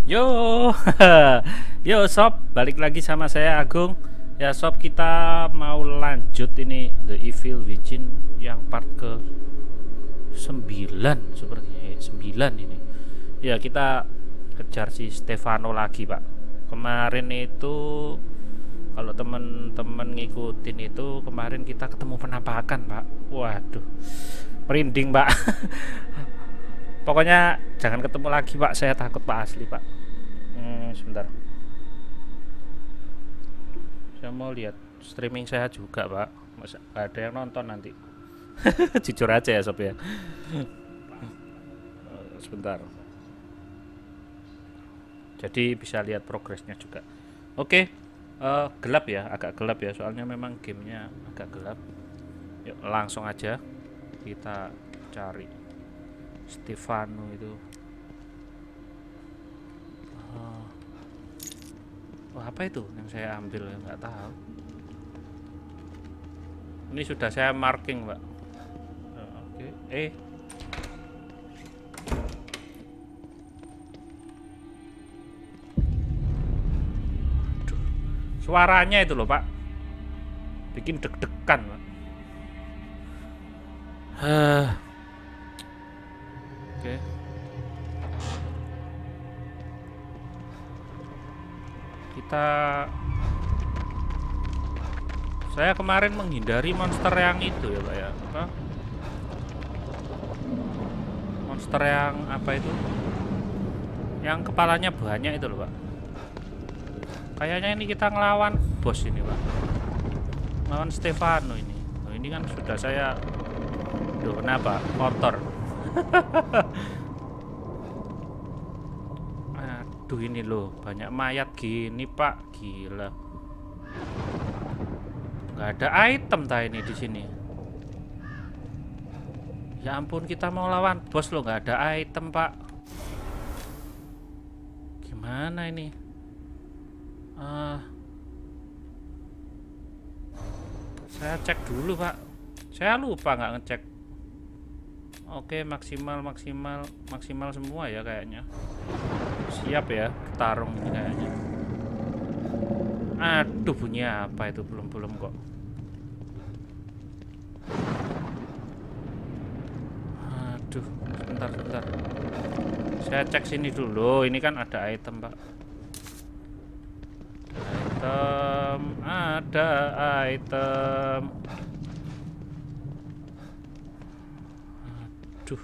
Yo, yo sob, balik lagi sama saya Agung. Ya sob, kita mau lanjut ini The Evil Within yang part ke 9 sepertinya. 9 ini. Ya kita kejar si Stefano lagi pak. Kemarin itu kalau teman-teman ngikutin itu kemarin kita ketemu penampakan pak. Waduh, merinding pak. Pokoknya jangan ketemu lagi pak, saya takut pak, asli pak. Sebentar, saya mau lihat streaming saya juga pak, masa gak ada yang nonton nanti. Jujur aja ya sob ya. Sebentar, jadi bisa lihat progresnya juga. Oke. Gelap ya, agak gelap ya, soalnya memang gamenya agak gelap. Yuk langsung aja kita cari Stefano itu. Apa itu yang saya ambil, nggak tahu. Ini sudah saya marking pak. Oke. Aduh, suaranya itu loh pak, bikin deg-degan pak. Oke. Saya kemarin menghindari monster yang itu ya pak ya, apa? Monster yang apa itu, yang kepalanya banyak itu loh pak. Kayaknya ini kita ngelawan bos ini pak, ngelawan Stefano ini. Oh, ini kan sudah saya, duh kenapa kotor. Aduh ini loh, banyak mayat gini pak, gila. Nggak ada item tah ini di sini. Ya ampun, kita mau lawan bos loh, nggak ada item pak. Gimana ini? Saya cek dulu pak. Saya lupa nggak ngecek. Oke, maksimal semua ya kayaknya. Siap ya, tarung ini kayaknya. Aduh, bunyi apa itu? Belum kok. Aduh, bentar. Saya cek sini dulu. Ini kan ada item, Pak. Ada item. Aduh.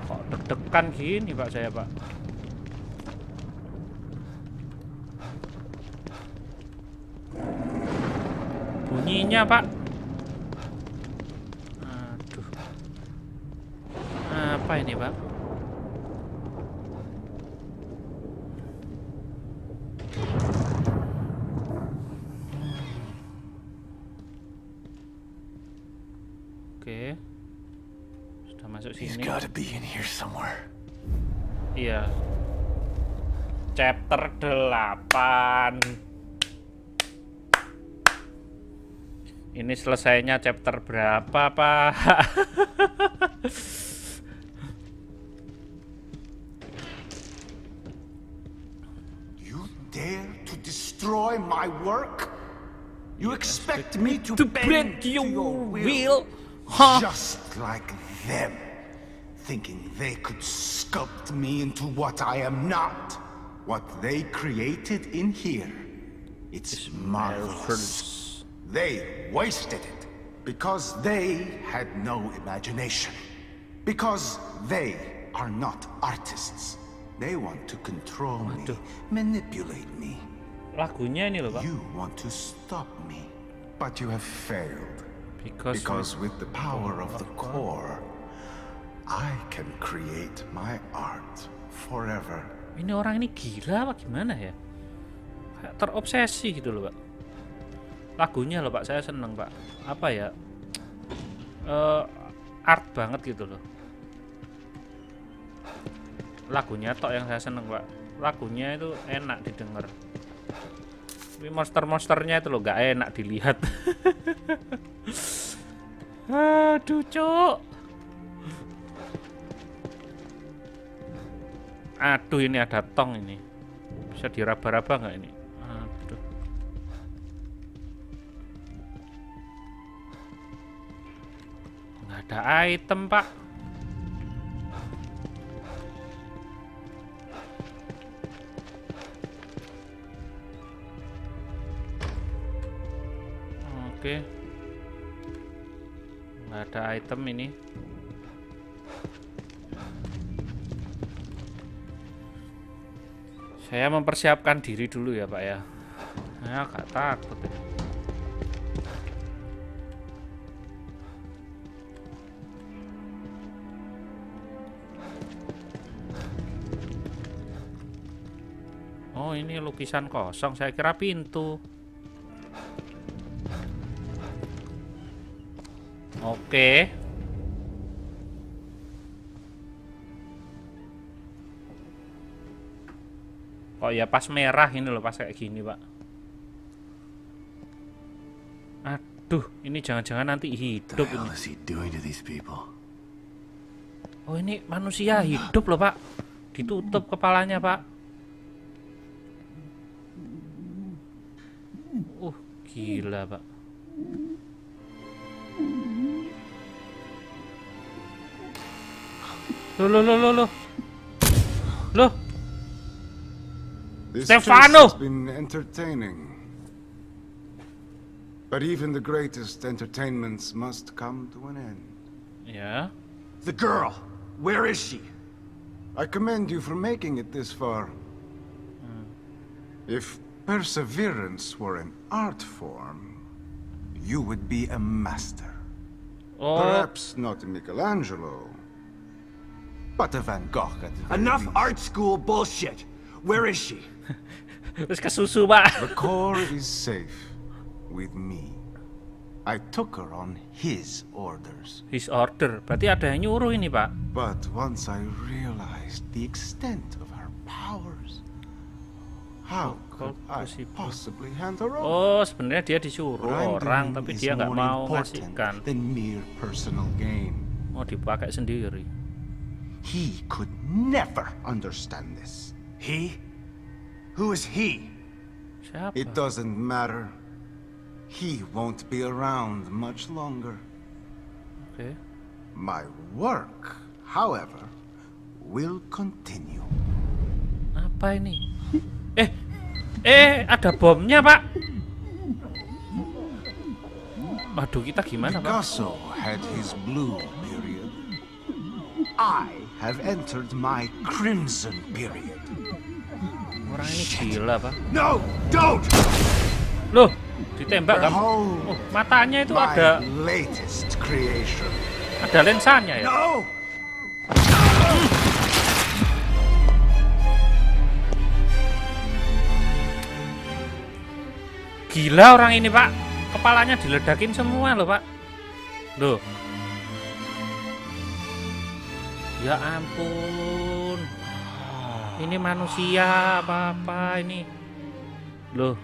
Kok deg-degan gini, Pak, saya, Pak. Bunyinya pak, aduh, apa ini pak? Oke, sudah masuk sini. Iya, chapter 8. Ini selesainya chapter berapa, Pak? You dare to destroy my work? You expect me to bend your will? Huh? Just like them, thinking they could sculpt me into what I am not. What they created in here, it's marvelous. They wasted it because they had no imagination. Because they are not artists. They want to control me, manipulate me. Lagunya ini loh, Pak. You want to stop me, but you have failed. Because with the power of the core, I can create my art forever. Ini orang ini gila apa gimana ya? Kayak terobsesi gitu loh, Pak. Lagunya loh pak, saya seneng pak. Apa ya, art banget gitu loh. Lagunya tok yang saya seneng pak. Lagunya itu enak didengar. Tapi monster-monsternya itu loh gak enak dilihat. Aduh cuk. Aduh, ini ada tong ini. Bisa diraba-raba nggak ini? Aduh. Nggak ada item, Pak. Oke. Nggak ada item ini. Saya mempersiapkan diri dulu ya Pak ya. Saya agak takut ya. Oh ini lukisan kosong, saya kira pintu. Oke. Oh ya pas merah ini loh, pas kayak gini Pak. Aduh, ini jangan-jangan nanti hidup ini. Oh ini manusia hidup loh Pak. Ditutup kepalanya Pak. Gila Pak. Loh. This Stefano! has been entertaining. But even the greatest entertainments must come to an end. Yeah. The girl, where is she? I commend you for making it this far. If perseverance were an art form, you would be a master. Oh, Perhaps not a Michelangelo, but a Van Gogh at the very Enough least. art school bullshit. Where is she? terus kesusu Pak. The core is safe with me. I took her on his orders. His order. Berarti ada yang nyuruh ini Pak. But once I realized the extent of her powers, how could I possibly hand her over? Oh, sebenarnya dia disuruh What I'm orang, doing tapi is dia nggak more mau important ngasihkan. than mere personal gain. Mau dipakai sendiri. He could never understand this. He? Who is he? Siapa? It doesn't matter. He won't be around much longer. Oke. My work, however, will continue. Apa ini? Ada bomnya Pak. Waduh, kita gimana Pak? Picasso had his blue period. I have entered my crimson period. Orang ini gila Pak. No, don't! Loh, ditembak kan? Behold, Oh, matanya itu my ada latest creation. lensanya ya. No! Gila orang ini Pak. Kepalanya diledakin semua loh Pak. Loh. Ya ampun. Ini manusia apa-apa ini. Loh.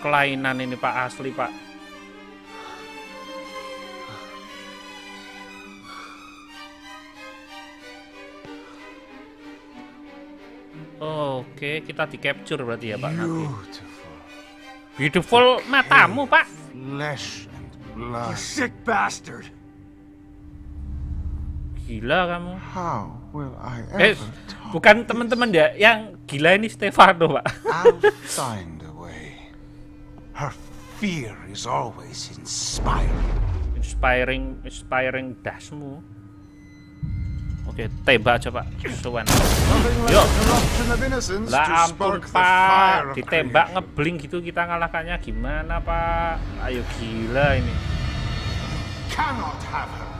Kelainan ini Pak, asli Pak. Oke, kita di capture berarti ya Pak nanti. Beautiful matamu Pak. Flesh and blood. You sick bastard! Gila kamu. How will I ever talk? Bukan teman-teman ya, yang gila ini Stefano Pak. I'll find a way. Her fear is always inspiring. Inspiring dasmu. Oke, tembak aja Pak. Suwan. Nothing like Yo. an eruption of innocence to Lah ampun spark the fire Pak, of ditembak creation. ngebling gitu kita ngalahkannya gimana Pak? Ayo gila ini. Cannot have her.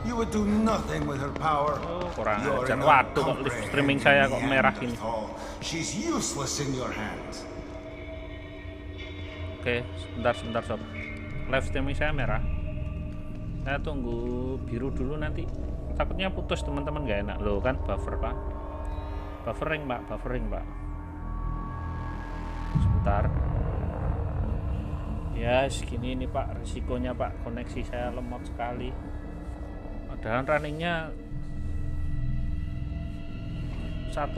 You would do nothing with her power. Oh, kurang You're ajar. an Waduh, kok live streaming saya kok merah gini. Neanderthal. She's useless in your hands. Oke, sebentar sob. Live streaming saya merah. Saya tunggu biru dulu nanti. Takutnya putus teman-teman, gak enak loh kan, buffer Pak. Buffering Pak. Sebentar. Ya segini ini Pak, resikonya Pak, koneksi saya lemot sekali. Padahal runningnya 1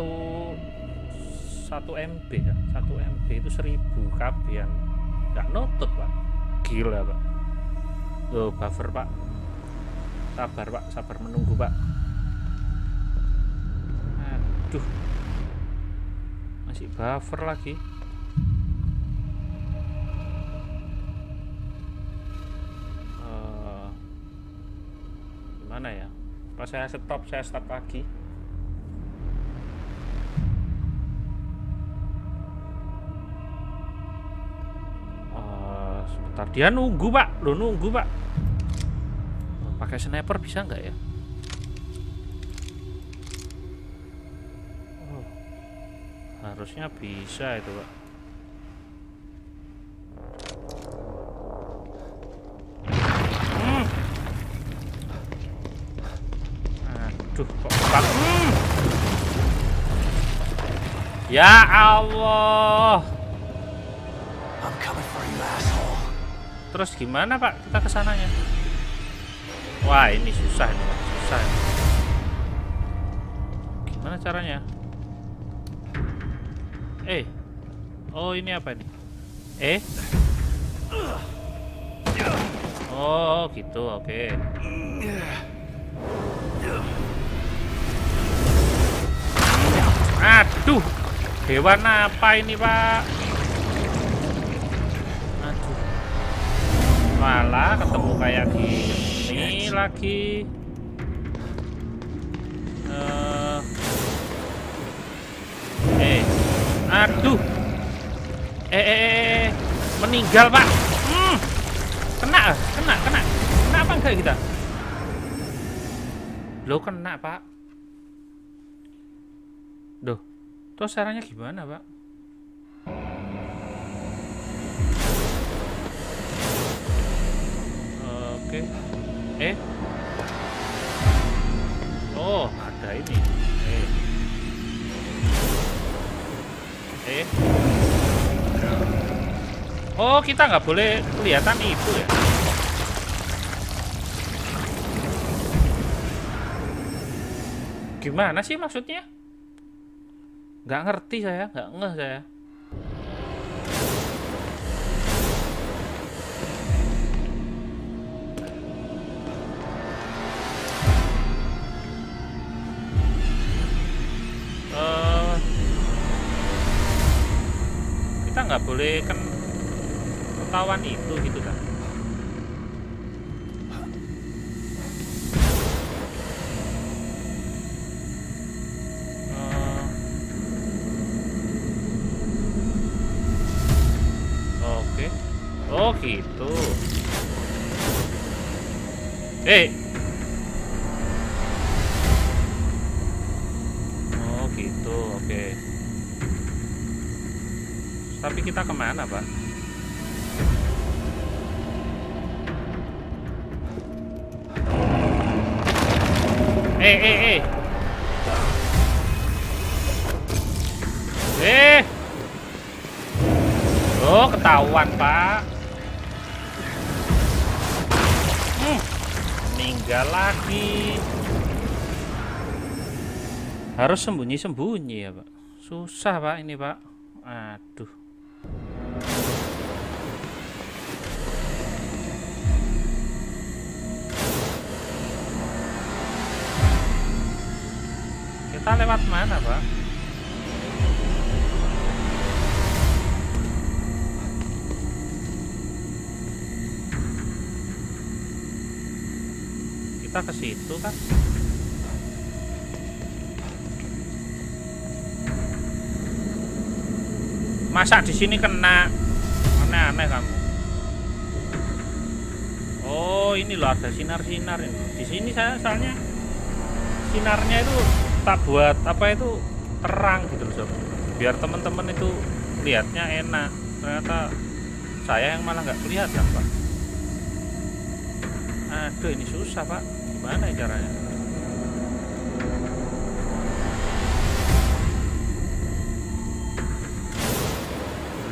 MB ya, 1 MB itu 1000 KB-an. Nggak nutut pak, gila pak. Loh buffer pak, sabar pak, sabar menunggu pak. Aduh, masih buffer lagi. Gimana ya? Pas saya start lagi. Sebentar, dia nunggu pak, lo nunggu pak. Pakai sniper bisa nggak ya? Harusnya bisa itu pak. Aduh kok pak. Ya Allah. Terus gimana pak kita kesananya? Wah ini susah nih pak, susah nih. Gimana caranya? Oh ini apa ini? Oh gitu, oke. Aduh, hewan apa ini pak? Aduh, malah ketemu kayak gini lagi. Aduh, meninggal pak. Kena apa enggak kita? Lo kena pak. Duh, terus caranya gimana pak? Oke. Oh ada ini. Oh kita nggak boleh kelihatan itu ya. Gimana sih maksudnya? Nggak ngerti saya, nggak ngeh saya. Kita nggak boleh ketahuan itu gitu kan? Oh gitu. Oh gitu, oke. Tapi kita kemana pak? Oh ketahuan pak. Meninggal lagi. Harus sembunyi-sembunyi ya pak. Susah pak ini pak. Aduh. Kita lewat mana pak? Kita ke situ kan? Masa di sini kena? Aneh-aneh kamu. Oh ini loh ada sinar-sinar ini. Di sini saya soalnya sinarnya itu tak buat apa itu terang gitu loh sob. Biar teman-teman itu lihatnya enak. Ternyata saya yang malah nggak kelihatan pak. Aduh ini susah pak. Gimana ya caranya?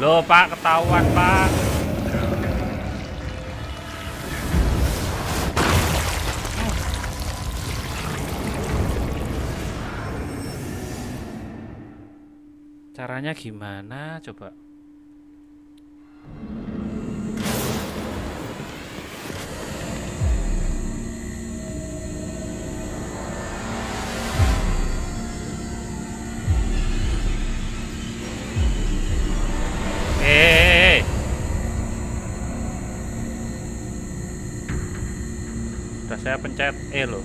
Loh pak ketahuan pak. Caranya gimana coba? Sudah saya pencet E loh.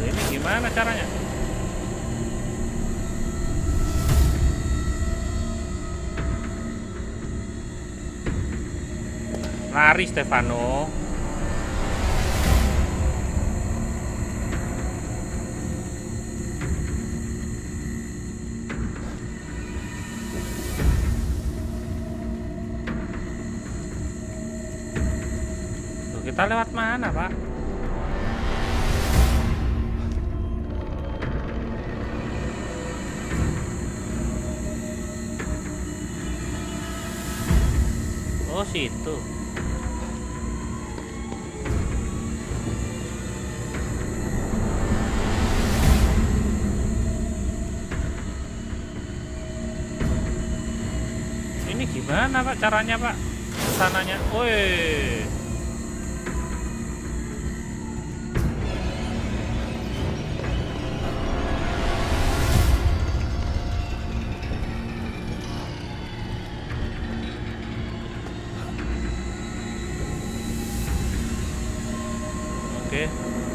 Ini gimana caranya? Lari Stefano. Loh, kita lewat mana, Pak? Oh, situ. Ini gimana, Pak, caranya, Pak? Kesananya. Woi. Oke,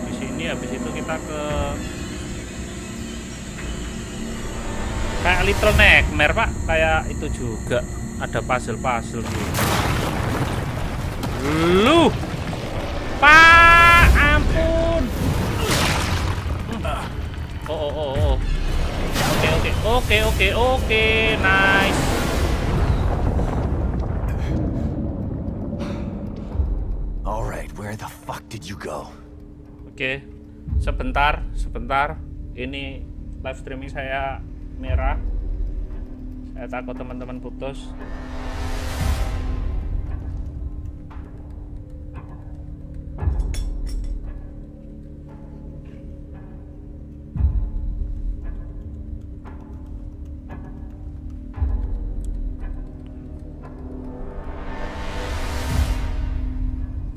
di sini habis itu kita ke kayak Little Nightmare, Pak. Kayak itu juga ada puzzle-puzzle gitu. Lu, Pak, ampun. Oh. Oke, nice. Alright, where the fuck did you go? Oke, sebentar. Ini live streaming saya merah. Saya takut teman-teman putus.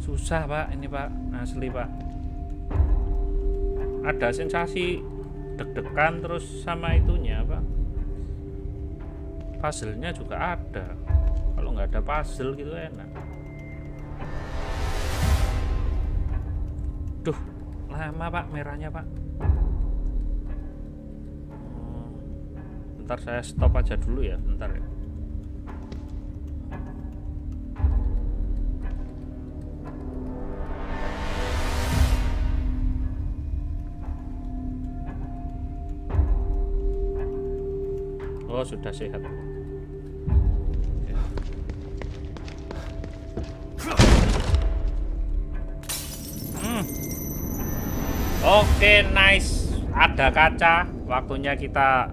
Susah, Pak, ini, Pak, asli, Pak. Ada sensasi deg-degan terus sama itunya, Pak. Puzzle-nya juga ada. Kalau nggak ada puzzle gitu enak. Duh, lama, Pak, merahnya, Pak. Bentar, saya stop aja dulu ya, bentar ya. Oh, sudah sehat. Oke, nice. Ada kaca. Waktunya kita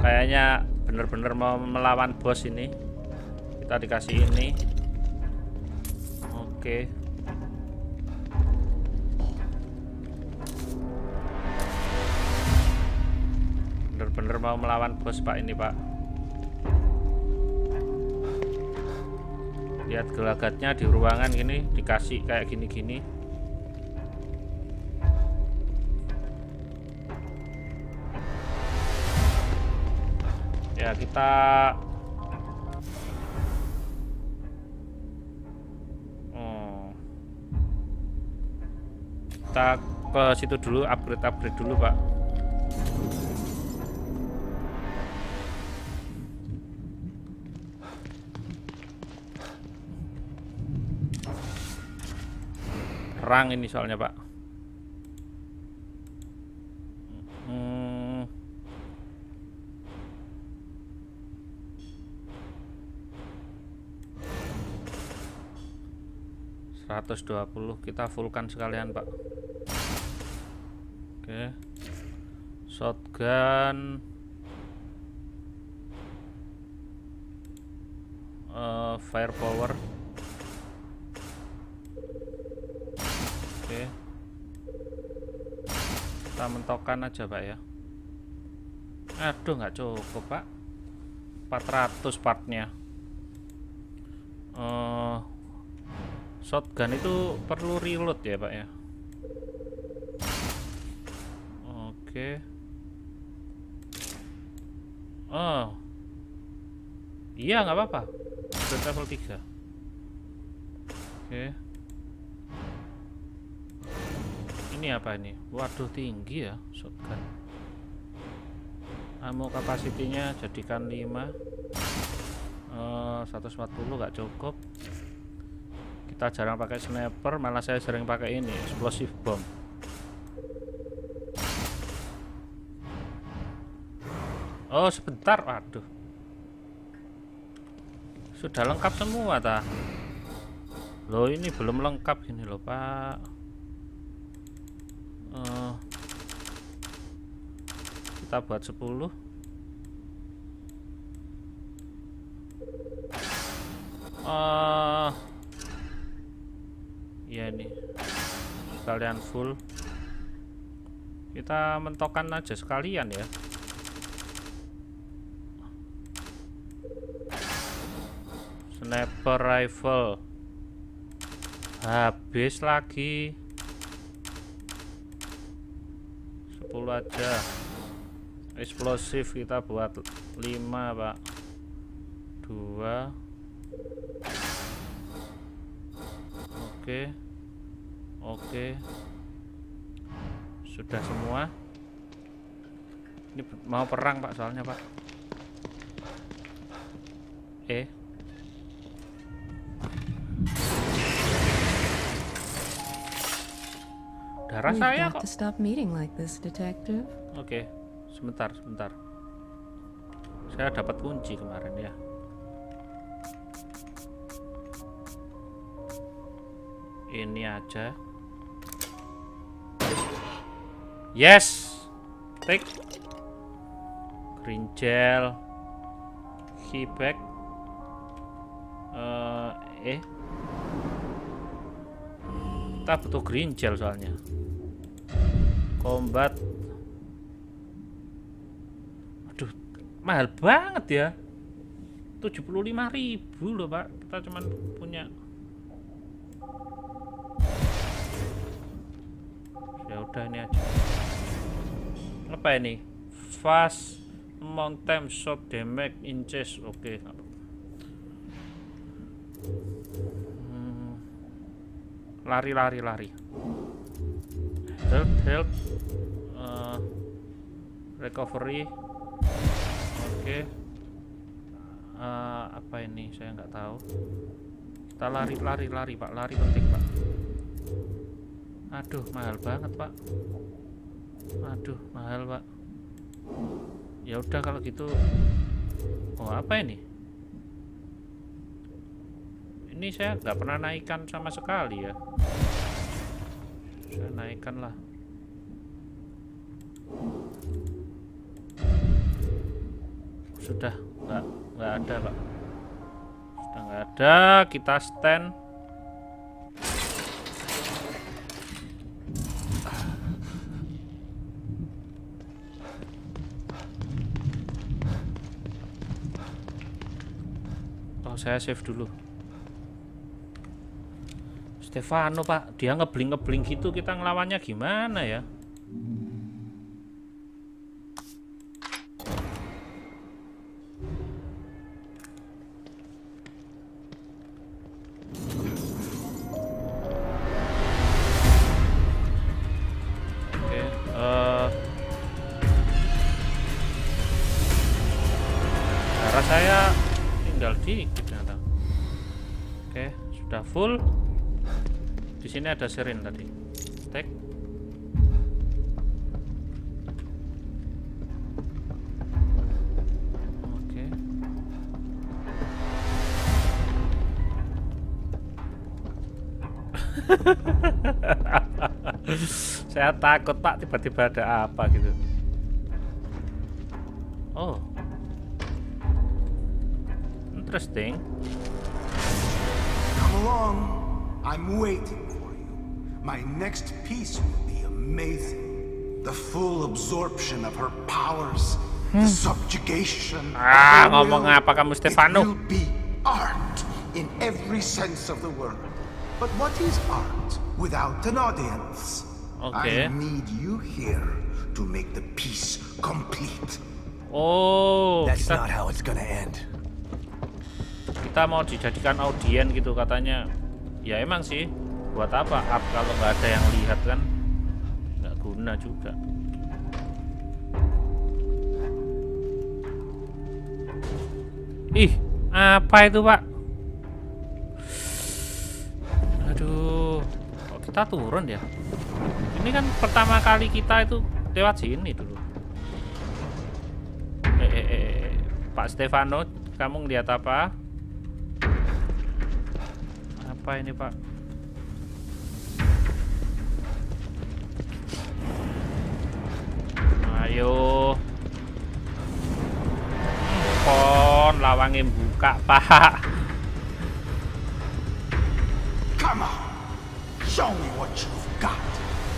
kayaknya bener-bener mau melawan bos ini. Kita dikasih ini. Oke. Bener-bener mau melawan bos, Pak, ini, Pak. Lihat gelagatnya di ruangan gini, dikasih kayak gini-gini. Ya, kita ke situ dulu, upgrade dulu, Pak. Perang ini soalnya, Pak. $120 kita fullkan sekalian, Pak. Oke. Shotgun. Firepower. Oke. Kita mentokan aja Pak ya. Aduh nggak cukup Pak, 400 partnya. Shotgun itu perlu reload ya Pak ya. Oke. Oh iya nggak apa-apa, sudah level 3. Oke. Ini apa ini? Waduh tinggi ya shotgun. Ammo kapasitinya jadikan 5. 140 nggak cukup. Kita jarang pakai sniper, malah saya sering pakai ini explosive bomb. Oh sebentar, waduh. Sudah lengkap semua ta? Loh ini belum lengkap gini loh Pak. Kita buat 10. Ya nih sekalian full. Kita mentokan aja sekalian ya. Sniper rifle habis lagi. 10 aja. Eksplosif kita buat 5 Pak. 2. Oke. Sudah semua. Ini mau perang Pak soalnya Pak. Darah saya kok. Oke, sebentar. Saya dapat kunci kemarin ya. Ini aja. Yes. Take. Green gel. Keyback. Kita butuh green gel soalnya. Combat. Aduh, mahal banget ya. 75.000 loh Pak. Kita cuman punya. Ya udah ini aja. Apa ini? Fast mountain shot damage inches. Oke. Lari. Health. Recovery. Oke. Apa ini? Saya nggak tahu. Kita lari Pak. Lari penting Pak. Aduh mahal banget Pak. Aduh mahal Pak. Ya udah kalau gitu. Oh apa ini? Ini saya nggak pernah naikkan sama sekali ya. Saya naikkan lah. Sudah nggak ada Pak. Sudah nggak ada. Kita stand. Saya save dulu. Stefano Pak, dia ngebling gitu, kita ngelawannya gimana ya? Oke, darah saya tinggal dikit. Oke, sudah full. Di sini ada sirin tadi. Stack. Oke. Saya takut Pak, tiba-tiba ada apa gitu. Oh. Interesting. Come along. I'm waiting for you. My next piece will be amazing. The full absorption of her powers, the subjugation. Ngomong apa kamu, Stefano? It will be art in every sense of the word. But what is art without an audience? Okay. I need you here to make the piece complete. Oh, That's not how it's gonna end. kita mau dijadikan audien gitu katanya. Ya emang sih, buat apa art kalau nggak ada yang lihat kan? Nggak guna juga. Ih, apa itu, Pak? Aduh, kok kita turun ya? Ini kan pertama kali kita itu lewat sini dulu. Pak Stefano, kamu ngeliat apa? Apa ini, Pak? Ayo. Pon lawangin buka, Pak. Come on, show me what you've got.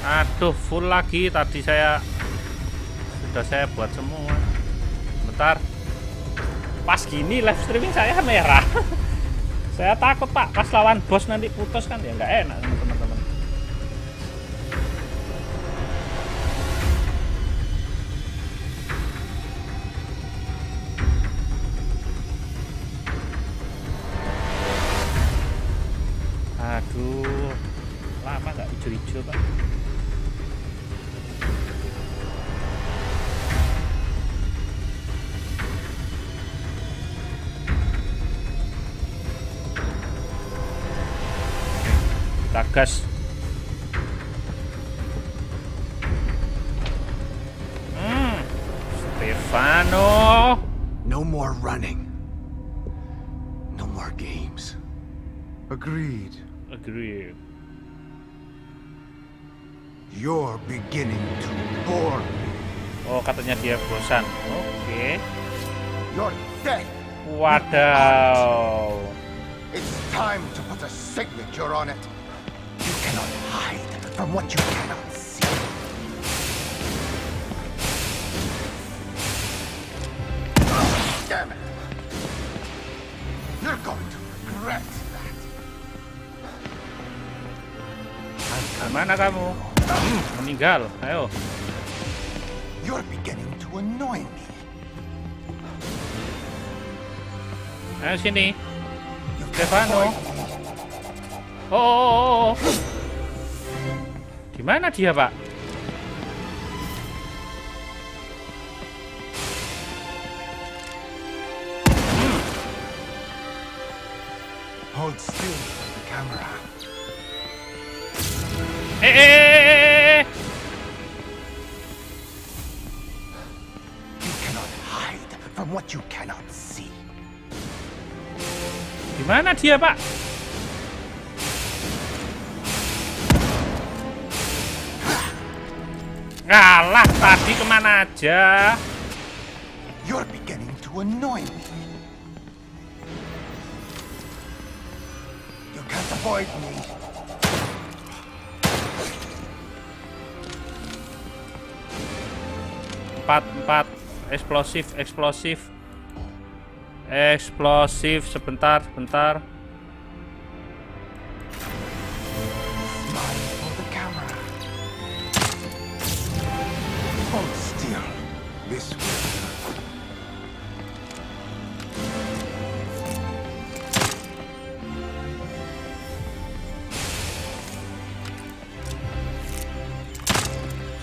Aduh, full lagi. Tadi sudah saya buat semua. Bentar. Pas gini live streaming saya merah. Saya takut, Pak, pas lawan bos nanti putus kan ya nggak enak sama teman-teman. Aduh, lama nggak hijau-hijau, Pak. Kita gas. Stefano. No more running. No more games. Agreed. Agree. You're beginning to bore me. Oh, katanya dia bosan. Oke. Your death. Wadaw. It's time to put a signature on it. You cannot hide from what you cannot see. Damn it! You're going to regret that. Mana kamu? Meninggal. Ayo. You're beginning to annoy me. Ayo sini. Stefano. Oh. Di mana dia, Pak? Hold still for the camera. You cannot hide from what you cannot see. Di mana dia, Pak? Ngalah, tadi kemana aja? You're beginning to annoy me. You can't avoid me. Empat. Eksplosif. Sebentar. Smile for the camera. Hold still. This way.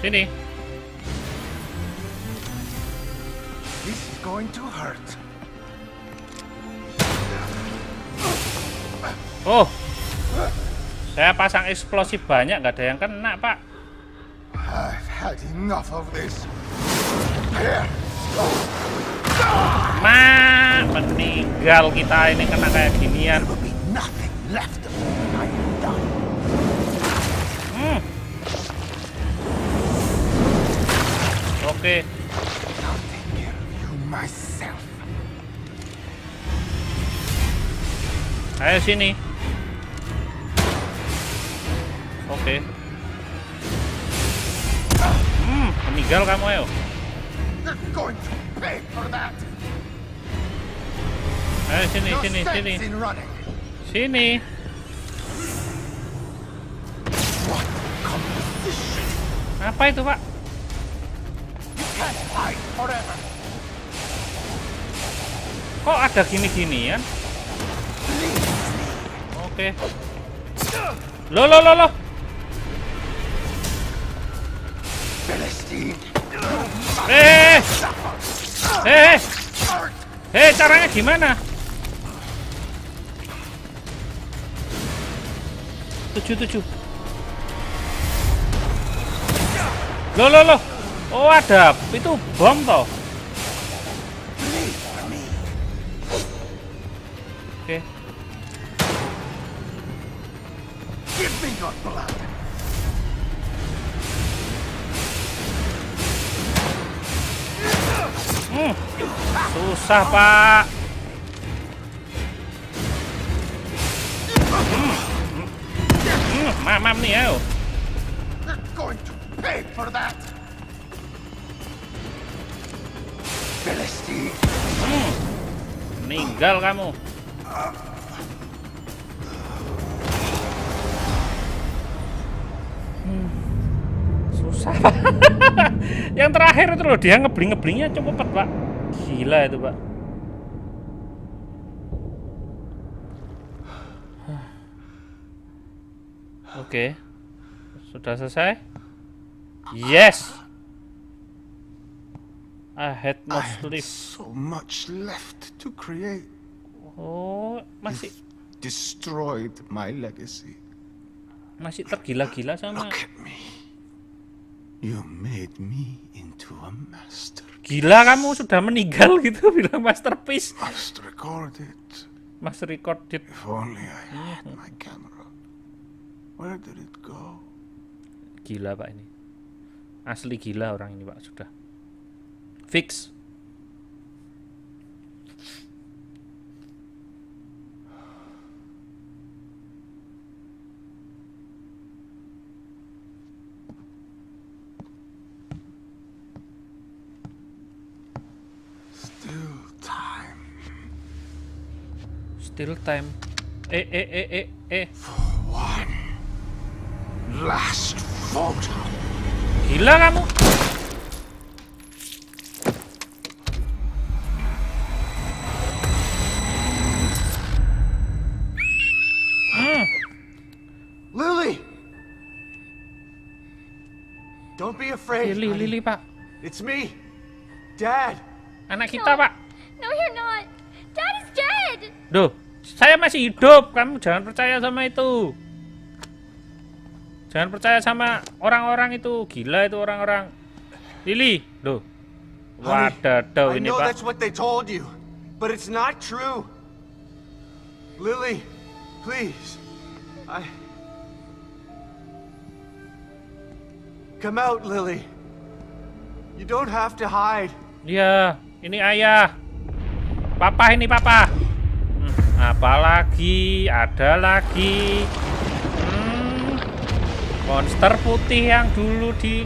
Sini. This is going to hurt. Oh. Saya pasang eksplosif banyak, nggak ada yang kena, Pak. I've had enough of this. Here. Meninggal kita ini kena kayak ginian. There will be nothing left of me when I am done. Oke. I'll take care of you myself. Ayo sini. Oke. meninggal kamu ayo. You're going to pay for that. Ayo sini, No sini, sense sini. in running. Sini. What composition? Apa itu, Pak? You can't hide forever. Kok ada gini-ginian? Oke. Loh. Philistine. Caranya gimana? Tujuh. Loh. Oh, ada itu bom toh. Oke. Give me your blood. Susah, Pak. Mamam nih, ayo. You're going to pay for that. Philistine. Meninggal kamu. Susah, Pak. Yang terakhir itu loh, dia ngebling-ngeblingnya cukup cepet, Pak. Gila itu, Pak. Oke. Sudah selesai? Yes. I had no I had sleep. so much left to create. Oh, masih Destroyed my legacy. tergila-gila sama. Look at me. You made me into a master. Gila kamu sudah meninggal gitu bilang masterpiece. Must record it. Mas record it. If only I had my camera. Where did it go? Gila, Pak, ini. Asli gila orang ini, Pak, sudah. Fix. Still time. Still time. One last photo. Gila kamu. Lily! Don't be afraid. Lili, Pak. It's me, Dad. Anak kita, Pak. No, you're not. Dad is dead. Duh, saya masih hidup. Kamu jangan percaya sama itu. Jangan percaya sama orang-orang itu. Gila itu orang-orang. Lili, loh. Wadadah I ini, know Pak. that's what they told you, but it's not true. Lily, please. Come out, Lily. You don't have to hide. Iya, ini ayah. Papa ini, Papa. Apalagi, ada lagi. Monster putih yang dulu di...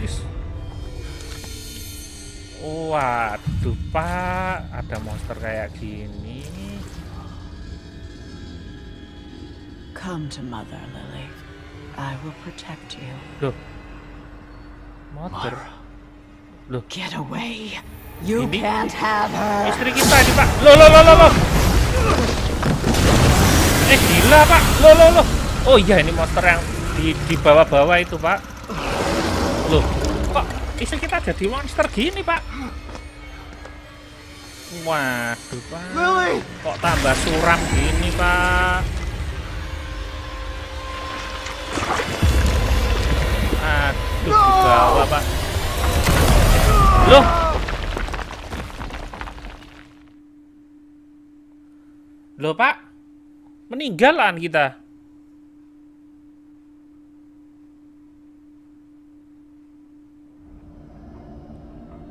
Waduh, Pak. Ada monster kayak gini. Come to Mother, Lily. I will protect you. Loh. Mother. Loh. Get away. You Ini? can't have her. Istri kita ini, Pak. Loh. Gila, Pak. Loh. Oh iya, ini monster yang di bawah-bawah itu, Pak. Loh, kok istri kita jadi monster gini, Pak? Waduh, Pak. Lily! Kok tambah suram gini, Pak? Aduh, di bawah, Pak. Loh. Loh, Pak. Meninggalan kita.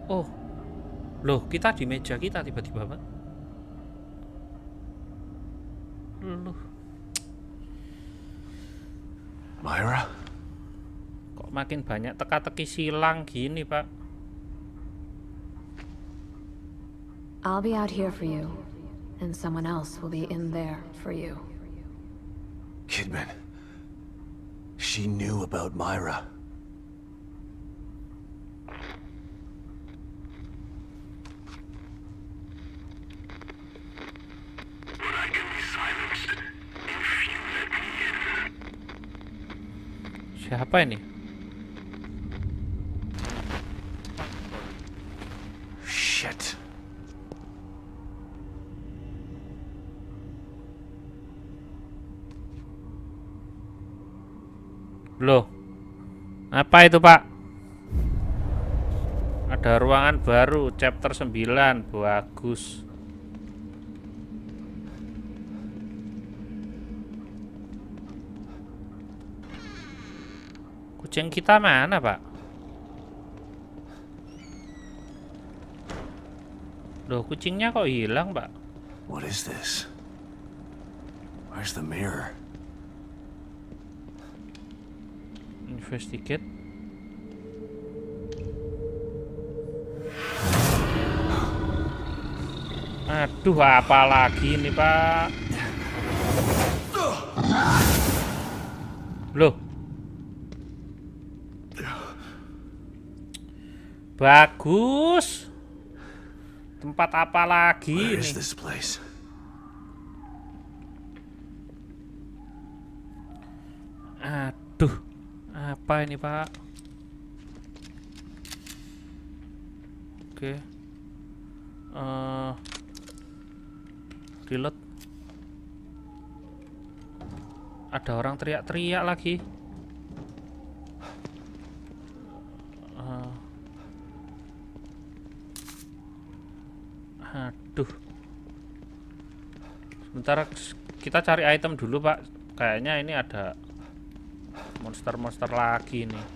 Oh. Loh, kita di meja kita tiba-tiba, Pak. Loh. Myra? Kok makin banyak teka-teki silang gini, Pak? I'll be out here for you, and someone else will be in there for you. Kidman. She knew about Myra. Siapa ini? Shit. Loh. Apa itu, Pak? Ada ruangan baru, chapter 9. Bagus. Kucing kita mana, Pak? Loh, kucingnya kok hilang, Pak? What is this? Where's the mirror? Investigate. Aduh, apa lagi nih, Pak? Loh. Bagus. Tempat apa lagi Where ini? is this place? Aduh. Apa ini, Pak? Oke. Reload. Ada orang teriak-teriak lagi. Aduh. Sebentar, kita cari item dulu, Pak. Kayaknya ini ada monster-monster lagi nih.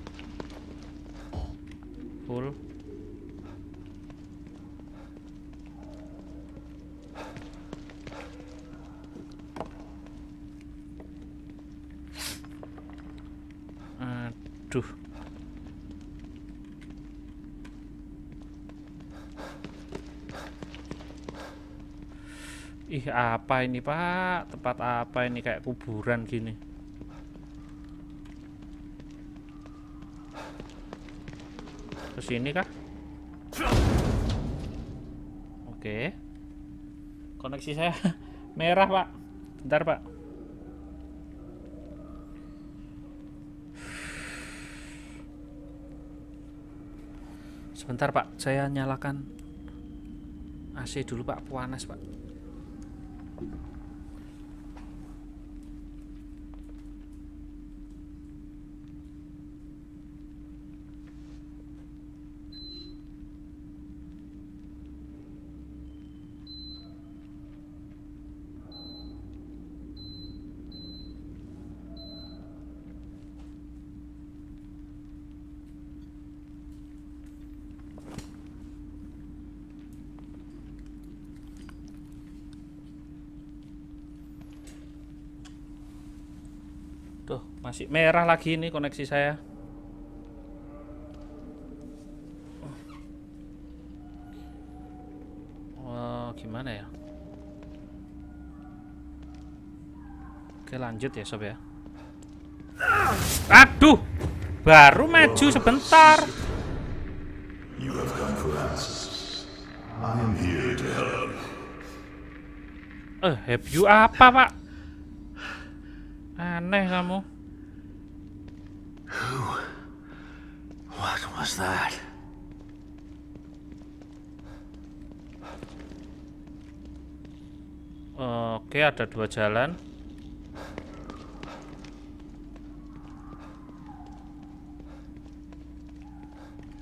Full. Aduh. Ih, apa ini, Pak? Tempat apa ini, kayak kuburan gini? Kesini kah? Oke. Koneksi saya merah, Pak. Bentar, Pak. Sebentar, Pak. Saya nyalakan AC dulu, Pak. Panas, Pak. Tuh, masih merah lagi nih koneksi saya. Oh, gimana ya? Oke, lanjut ya, Sob ya. Aduh, baru maju sebentar. You have come for answers. I am here to help. Have you apa, Pak? Aneh kamu. What was that? Oke, ada dua jalan.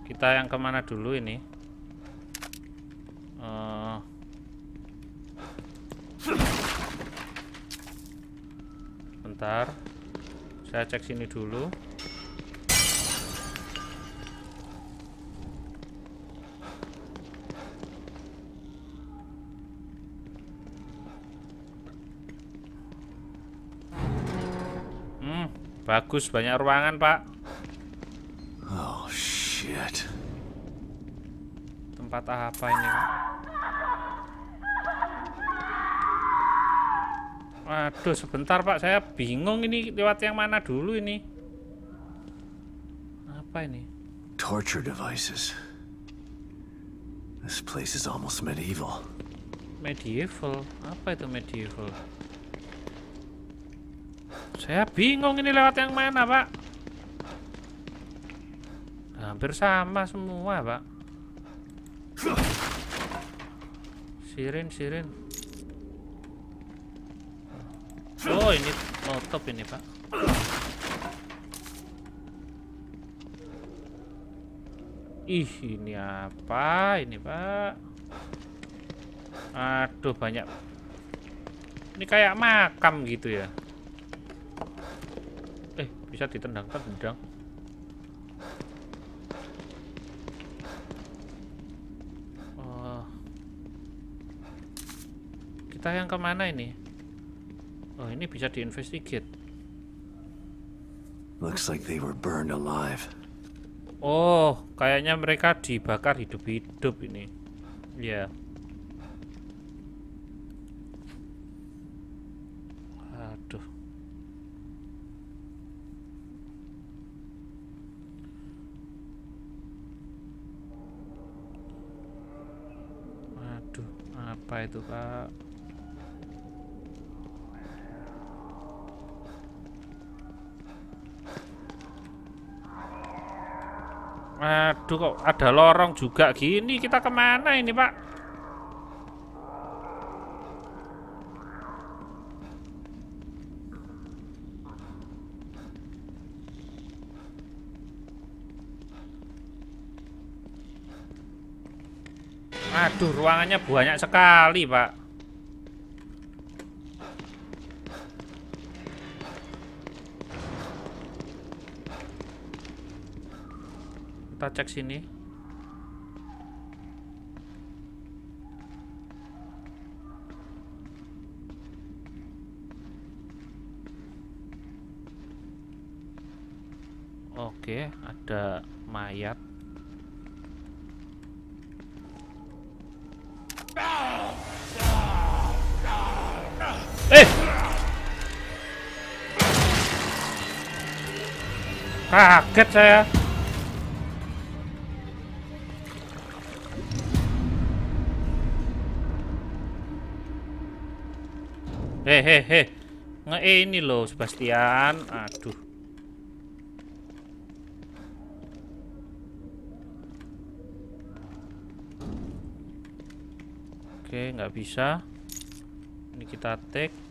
Kita yang kemana dulu ini? Bentar, saya cek sini dulu. Bagus, banyak ruangan, Pak. Oh shit. Tempat apa ini, Pak? Aduh, sebentar Pak, saya bingung ini lewat yang mana dulu ini. Apa ini? Torture devices. This place is almost medieval. Medieval? Apa itu medieval? Saya bingung ini lewat yang mana Pak. Hampir sama semua Pak. Sirin. Oh, ini tutup ini Pak. Ih, ini apa ini Pak? Aduh, banyak. Ini kayak makam gitu ya. Bisa ditendang-tendang. Oh. Kita yang kemana ini? Oh, ini bisa diinvestigate. Looks like they were burned alive. Oh, kayaknya mereka dibakar hidup-hidup ini. Ya. Aduh. Aduh, apa itu, Pak? Aduh, kok ada lorong juga gini. Kita kemana ini, Pak? Aduh, ruangannya banyak sekali, Pak. Kita cek sini. Oke, ada mayat. Kaget saya. Hehehe, ini loh Sebastian. Aduh. Oke, nggak bisa. Ini kita take.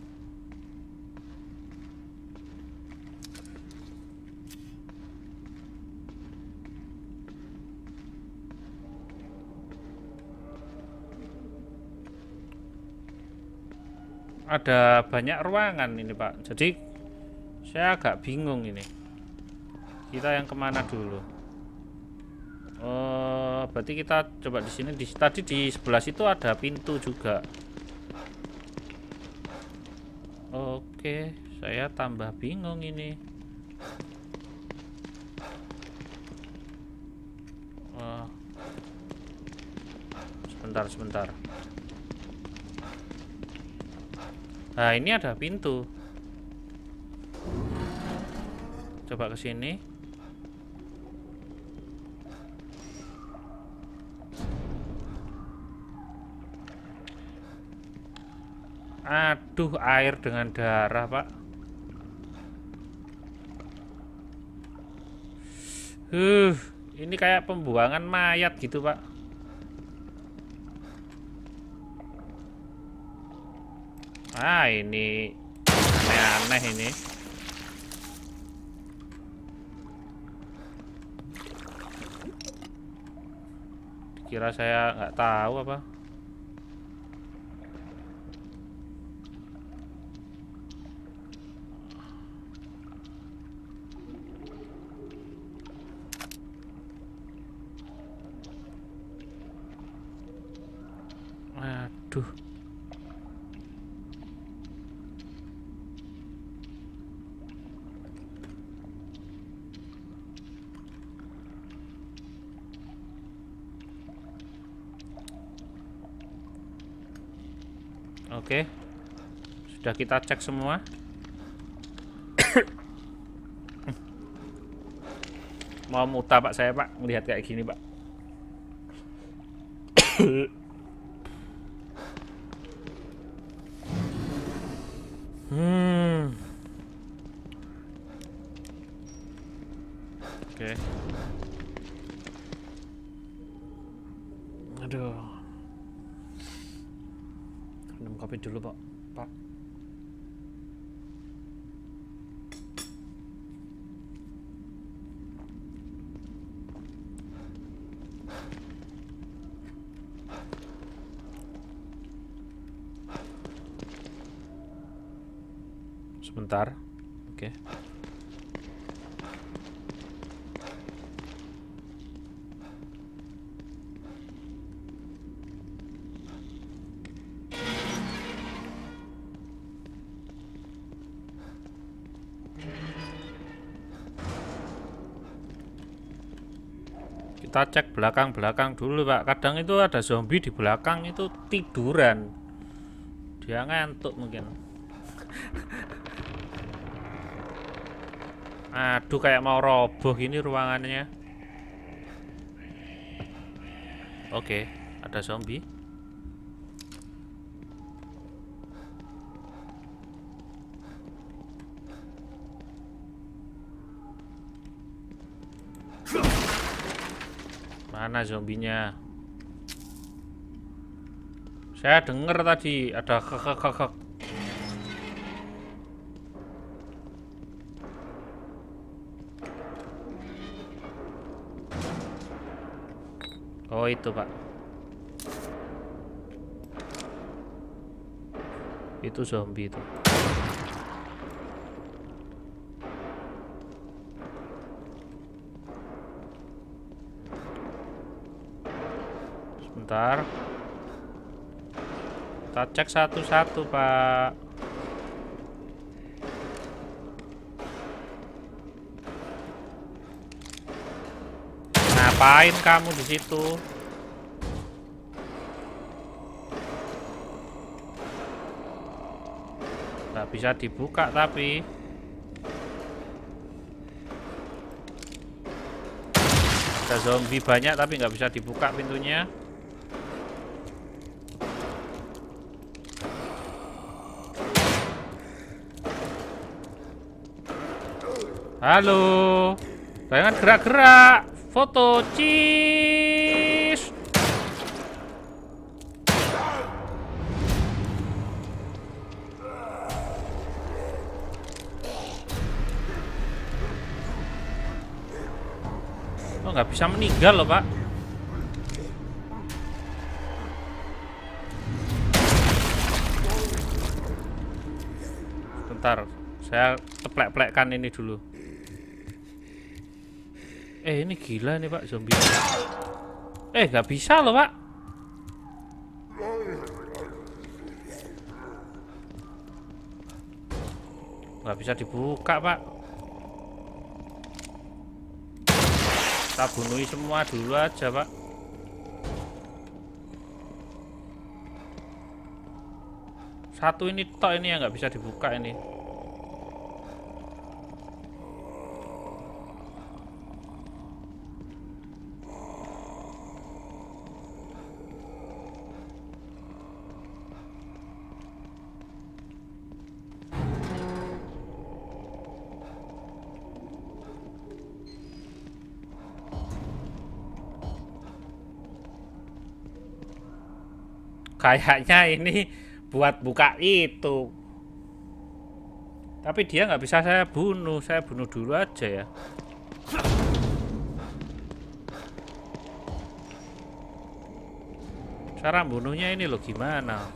Ada banyak ruangan ini Pak, jadi saya agak bingung ini. Kita yang kemana dulu? Oh, berarti kita coba di sini. Tadi di sebelah situ ada pintu juga. Oke, saya tambah bingung ini. Oh. Sebentar. Nah, ini ada pintu. Coba ke sini. Aduh, air dengan darah, Pak. Ini kayak pembuangan mayat gitu, Pak. Ah, ini aneh-aneh ini. Dikira saya nggak tahu apa. Aduh. Oke, Sudah kita cek semua. Mau muntah Pak saya Pak, melihat kayak gini Pak. Oke. Aduh. Minum kopi dulu Pak. Pak. Sebentar. Oke. Kita cek belakang-belakang dulu Pak. Kadang itu ada zombie di belakang itu tiduran. Dia ngantuk mungkin. Aduh, kayak mau roboh gini ruangannya. Oke, ada zombie. Mana zombinya? Saya dengar tadi ada kekek. Oh itu Pak. Itu zombie itu. Sebentar. Kita cek satu-satu Pak. Ngapain kamu di situ? Nggak bisa dibuka tapi. Ada zombie banyak tapi nggak bisa dibuka pintunya. Halo, jangan gerak-gerak. Foto cheese. Oh, nggak bisa meninggal loh Pak. Bentar, saya teplek-plekkan ini dulu. Ini gila nih Pak zombie. Nggak bisa loh Pak. Nggak bisa dibuka Pak. Kita bunuhi semua dulu aja Pak. Satu ini tok ini yang nggak bisa dibuka ini. Kayaknya ini buat buka itu. Tapi dia nggak bisa saya bunuh. Saya bunuh dulu aja ya. Cara bunuhnya ini loh gimana?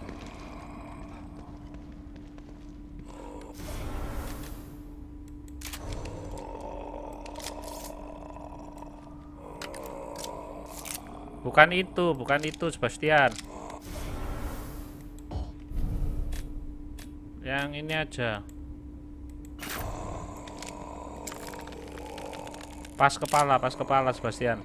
Bukan itu Sebastian. Yang ini aja. Pas kepala Sebastian.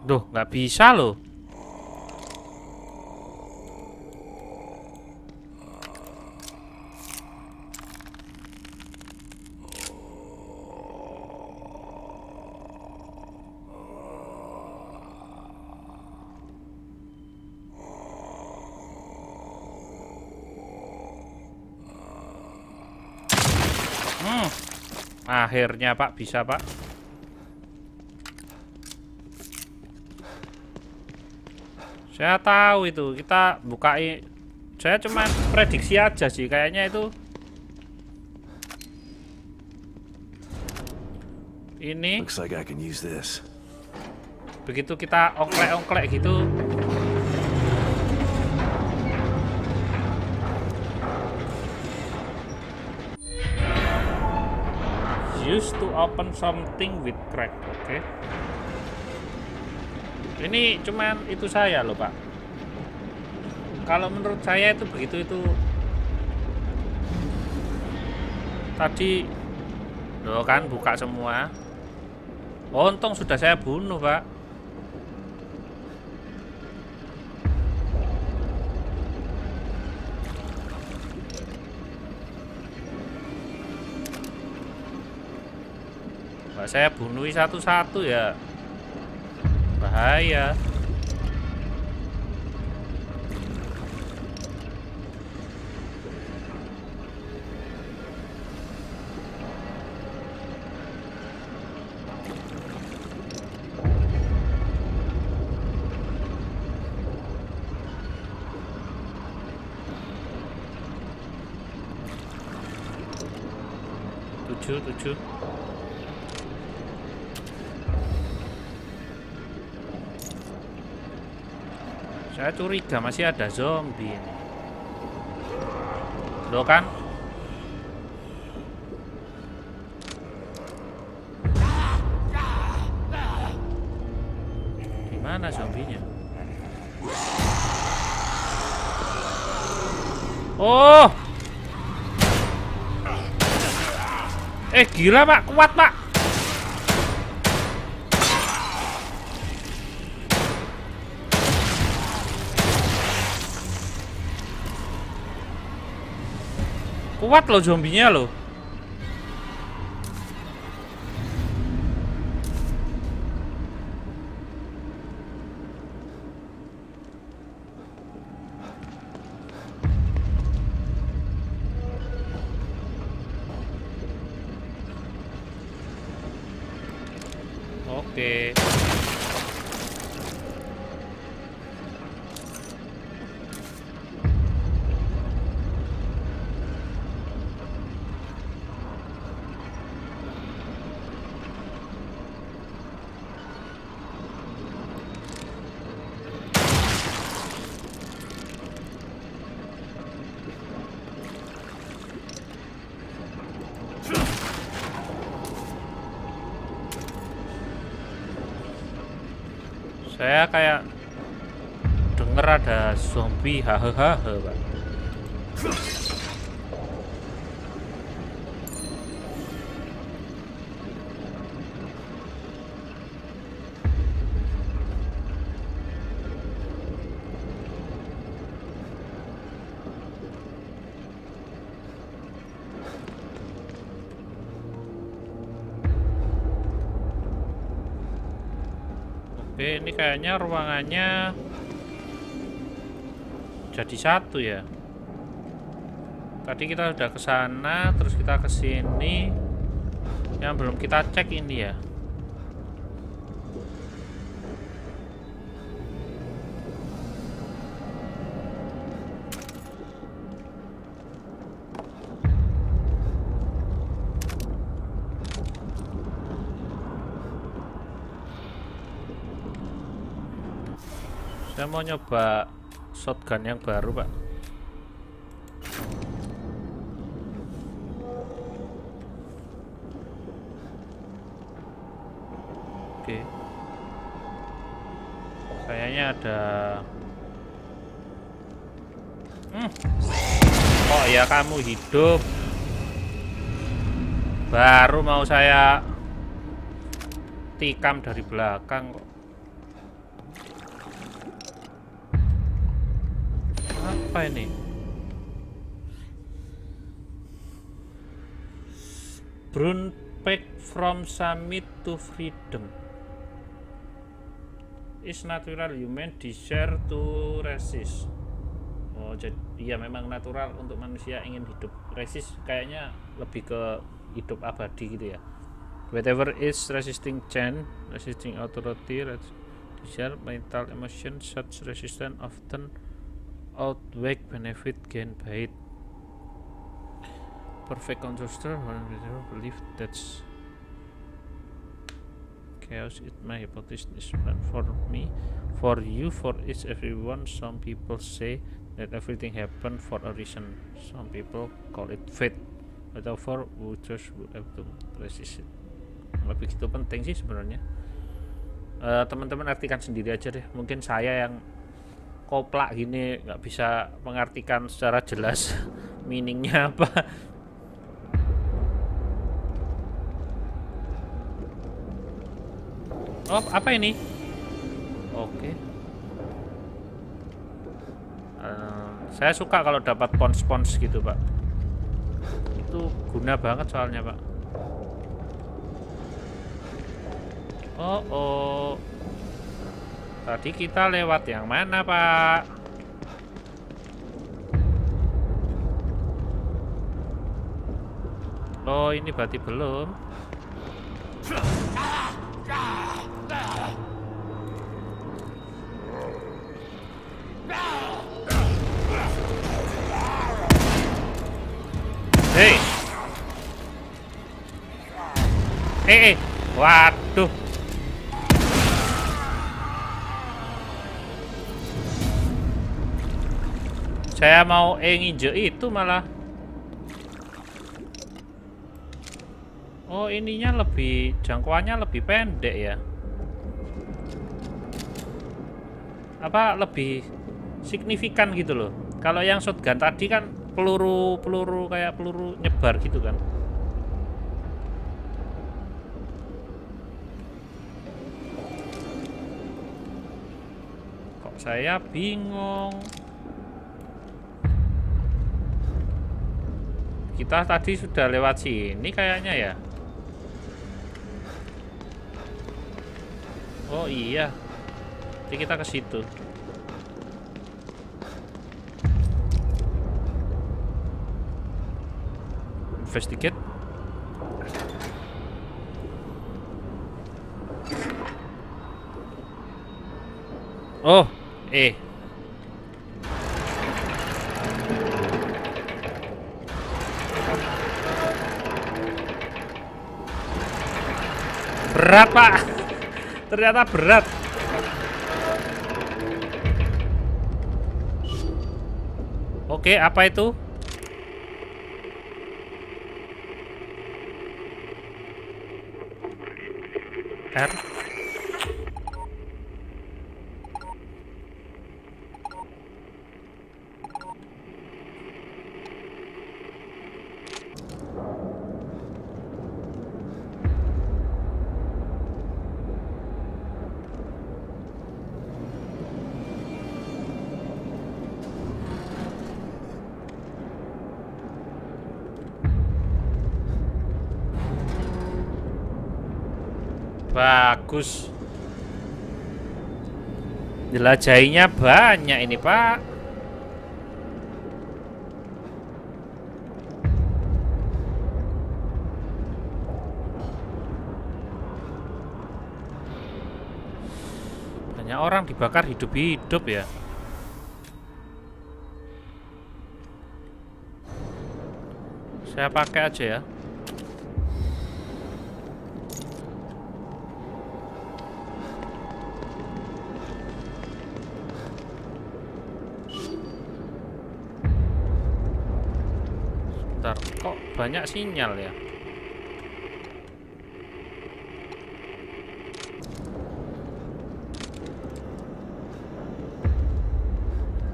Duh, nggak bisa loh. Akhirnya Pak, bisa Pak. Saya tahu itu, kita bukai. Saya cuma prediksi aja sih, kayaknya itu. Ini. Looks like I can use this. Begitu kita ongklek-ongklek gitu. Used to open something with crack. Oke. Ini cuman itu saya loh Pak. Kalau menurut saya itu begitu itu. Tadi loh kan buka semua. Untung sudah saya bunuh Pak. Saya bunuhi satu-satu ya, bahaya. Tujuh. Saya curiga masih ada zombie ini. Loh kan? Gimana zombinya? Oh! Gila Pak, kuat Pak. Kuat loh zombinya loh. Oke. Saya kayak denger ada zombie hahaha Pak. Oke, ini kayaknya ruangannya jadi satu ya. Tadi kita udah ke sana, terus kita ke sini. Yang belum kita cek ini ya. Saya mau nyoba shotgun yang baru Pak. Oke. Kayaknya ada. Oh ya kamu hidup. Baru mau saya tikam dari belakang kok. Apa ini? Brown pack from summit to freedom is natural human desire to resist. Oh, jadi iya memang natural untuk manusia ingin hidup. Resist kayaknya lebih ke hidup abadi gitu ya. Whatever is resisting change, resisting authority, desire, mental emotion, such resistance often outweigh benefit gained by it. Perfect constructor believe that's chaos. It my hypothesis is not for me, for you, for each everyone. Some people say that everything happen for a reason. Some people call it fate. Whatever, we just will have to resist it. Lebih itu penting sih sebenarnya. Teman-teman artikan sendiri aja deh. Mungkin saya yang koplak gini nggak bisa mengartikan secara jelas meaningnya apa. Oh, apa ini? Oke. Saya suka kalau dapat spons gitu, Pak. Itu guna banget soalnya, Pak. Oh. Tadi kita lewat yang mana, Pak? Oh, ini berarti belum. Hei. Waduh. Saya mau nginjek itu malah. Oh, ininya lebih jangkauannya lebih pendek ya. Apa lebih signifikan gitu loh. Kalau yang shotgun tadi kan peluru kayak peluru nyebar gitu kan. Kok saya bingung. Kita tadi sudah lewat sini kayaknya ya. Oh iya. Jadi kita ke situ. Investigate. Oh, berat, Pak. Ternyata berat. Oke, apa itu? R. Bagus. Jelajahinya banyak ini, Pak. Banyak orang dibakar hidup-hidup ya. Saya pakai aja ya. Kok banyak sinyal ya?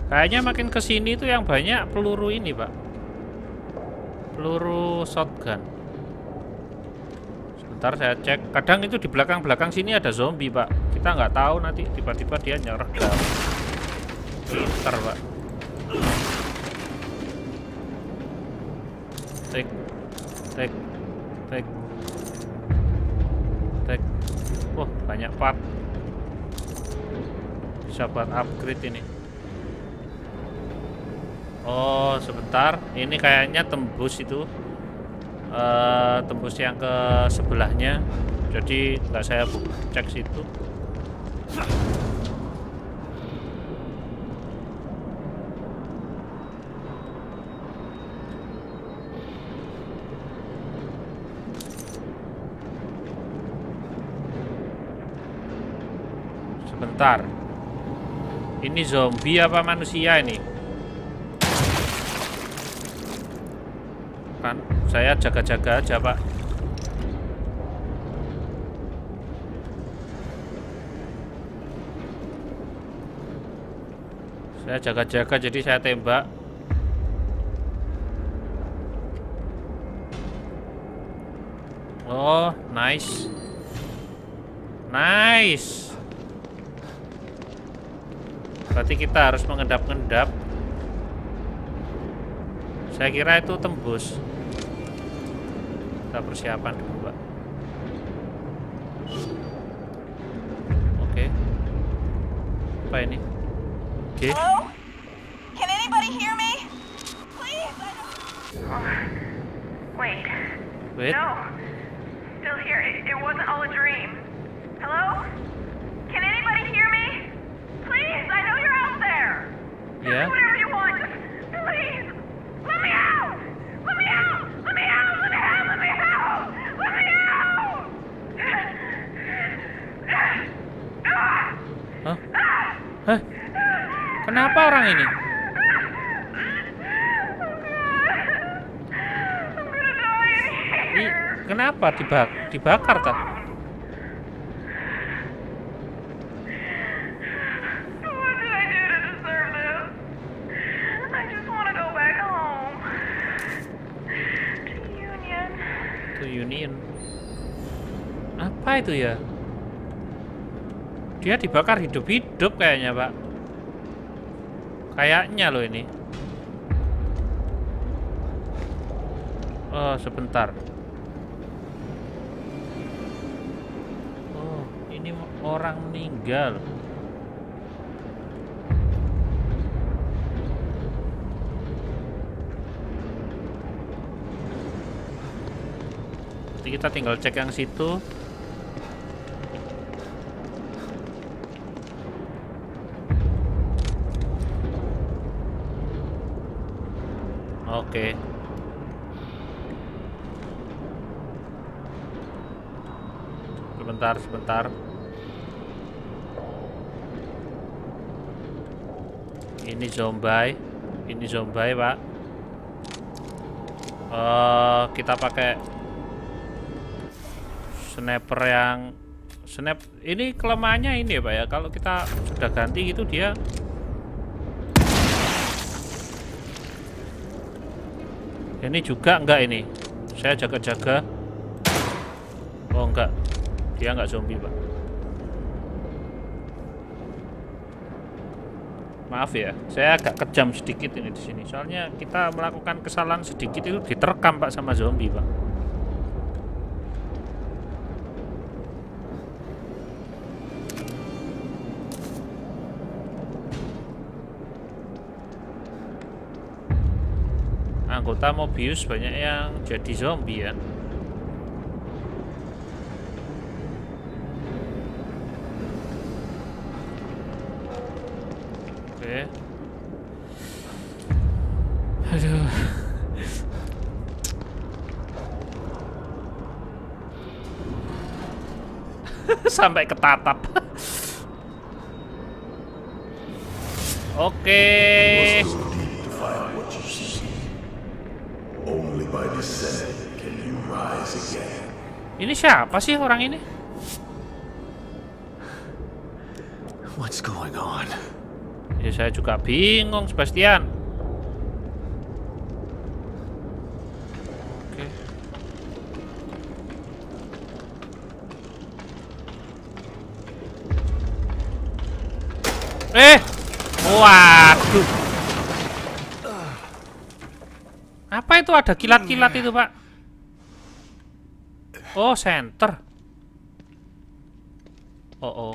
Kayaknya makin kesini tuh yang banyak peluru ini, Pak. Peluru shotgun. Sebentar saya cek. Kadang itu di belakang-belakang sini ada zombie, Pak. Kita nggak tahu nanti tiba-tiba dia nyergam. Pinter, Pak. Tek. Wah, banyak part. Bisa buat upgrade ini. Oh, sebentar. Ini kayaknya tembus itu. Tembus yang ke sebelahnya. Jadi nggak saya cek situ. Sebentar. Ini zombie apa manusia ini? Kan saya jaga-jaga aja, Pak. Saya jaga-jaga jadi saya tembak. Oh, nice. Nice. Berarti kita harus mengendap-endap. Saya kira itu tembus. Kita persiapan dulu, Pak. Oke. Apa ini? Oke. Hello? Can anybody hear me? Please, I don't... Wait. No. Still here. It wasn't all a dream. Hello? Can anybody hear me? Please, I know you're out there. Yeah. Do whatever you want. Just please. Let me out. Let me out. Let me out. Let me out. Let me out. Let me out. Hah? Hah? Kenapa orang ini? Kenapa dibakar tak? What did I do to deserve this? I just want to go back home. To Union. Apa itu ya? Dia dibakar hidup-hidup kayaknya, Pak. Kayaknya loh ini. Oh, sebentar. Oh, ini orang meninggal. Nanti kita tinggal cek yang situ. Oke. Sebentar. Ini zombie, Pak. Kita pakai sniper yang ini kelemahannya ini ya, Pak ya. Kalau kita sudah ganti gitu dia ini juga enggak ini. Saya jaga-jaga. Oh, enggak. Dia enggak zombie, Pak. Maaf ya, saya agak kejam sedikit ini di sini. Soalnya kita melakukan kesalahan sedikit itu diterkam, Pak, sama zombie, Pak. Anggota Mobius banyak yang jadi zombie ya. Oke. Aduh. Sampai ketatap. Oke. Only by descending can you rise again. Ini siapa sih orang ini? What's going on? Ya saya juga bingung, Sebastian. Oke. Waduh. Apa itu ada kilat-kilat itu, Pak? Oh, center. Oh.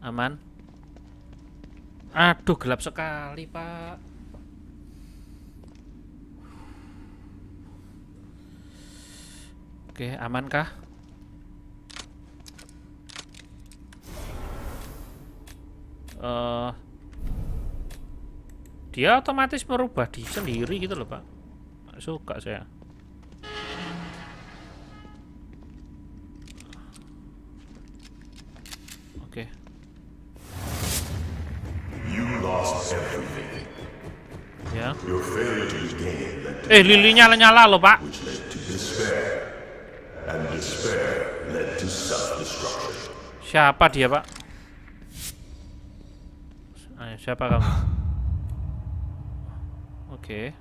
Aman. Aduh, gelap sekali, Pak. Oke, amankah? Dia otomatis merubah diri sendiri gitu loh, Pak. Nggak suka saya. Oke. You lost everything. Ya. Your failure to regain led to Lilinnya nyala loh, Pak. which led to despair. And despair led to self-destruction. Siapa dia, Pak? Ayo, siapa kamu? Oke.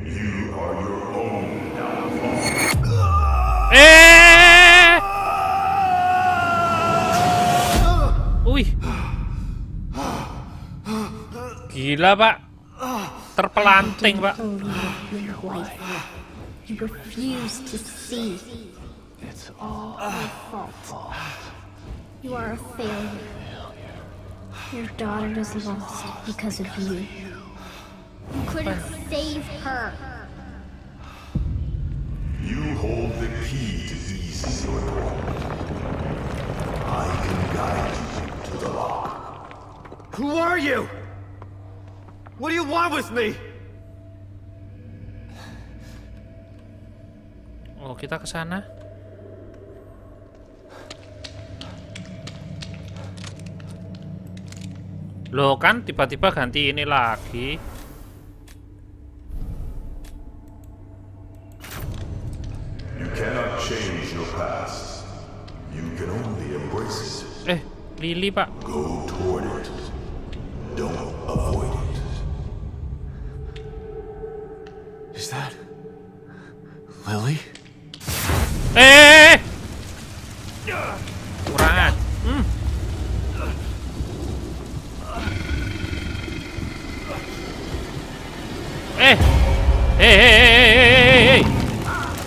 You are your own downfall. Wih. Gila, Pak. Terpelanting, Pak. Your wife. You refuse to see. It's all your fault. You are a failure. Your daughter is lost because of you. You couldn't save her. You hold the key to easing your torment. I can guide you to the lock. Who are you? What do you want with me? Oh, kita ke sana. Loh, kan tiba-tiba ganti ini lagi. You cannot change your past. You can only embrace it. Lily, Pak. Go toward it. Don't avoid it. Is that Lily? Kurang.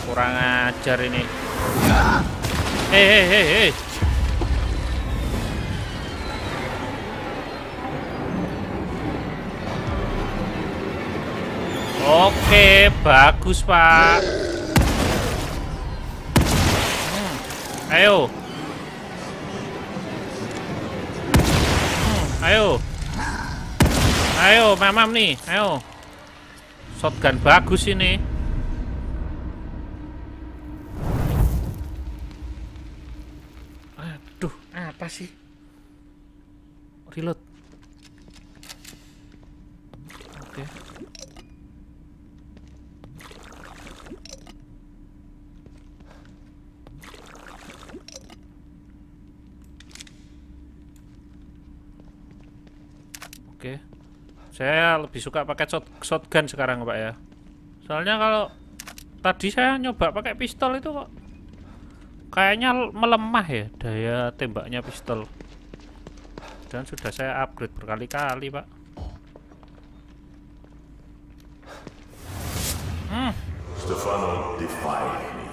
Kurang ajar ini. Oke, bagus, Pak. Ayo. Ayo, mamam nih. Ayo. Shotgun bagus ini. Aduh, apa sih? Reload. Oke. Oke. Saya lebih suka pakai shotgun sekarang, Pak, ya. Soalnya kalau tadi saya nyoba pakai pistol itu kok kayaknya melemah ya daya tembaknya pistol. Dan sudah saya upgrade berkali-kali, Pak. Stefano defied me.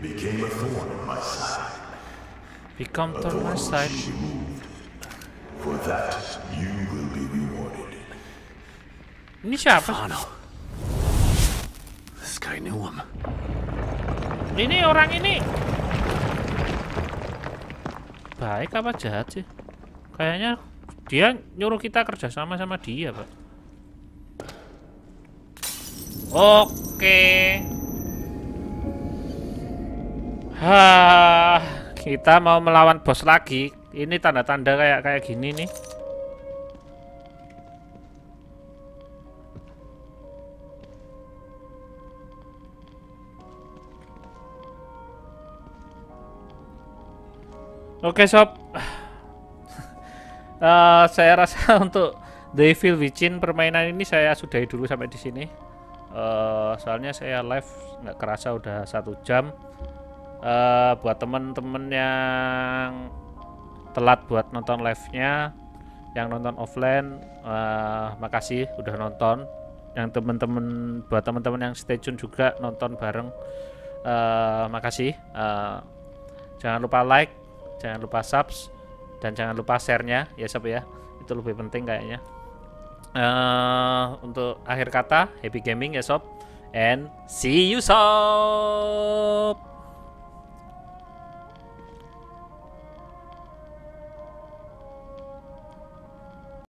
Became a thorn in my side. Become thorn my side. She moved. For that, you will be rewarded. Ini siapa? Stefano. This guy knew him. Ini orang ini baik apa jahat sih? Kayaknya dia nyuruh kita kerjasama sama dia, Pak. Oke. Kita mau melawan bos lagi. Ini tanda-tanda kayak gini nih. Oke, sob. Saya rasa untuk The Evil Within permainan ini saya sudahi dulu sampai di sini. Soalnya saya live nggak kerasa udah 1 jam. Buat temen-temen yang telat buat nonton live-nya, Yang nonton offline, makasih udah nonton. Yang temen-temen, buat temen-temen yang stay tune juga nonton bareng, makasih. Jangan lupa like, jangan lupa subs, dan jangan lupa share-nya ya sob ya. Itu lebih penting kayaknya. Untuk akhir kata, happy gaming ya sob, and see you sob.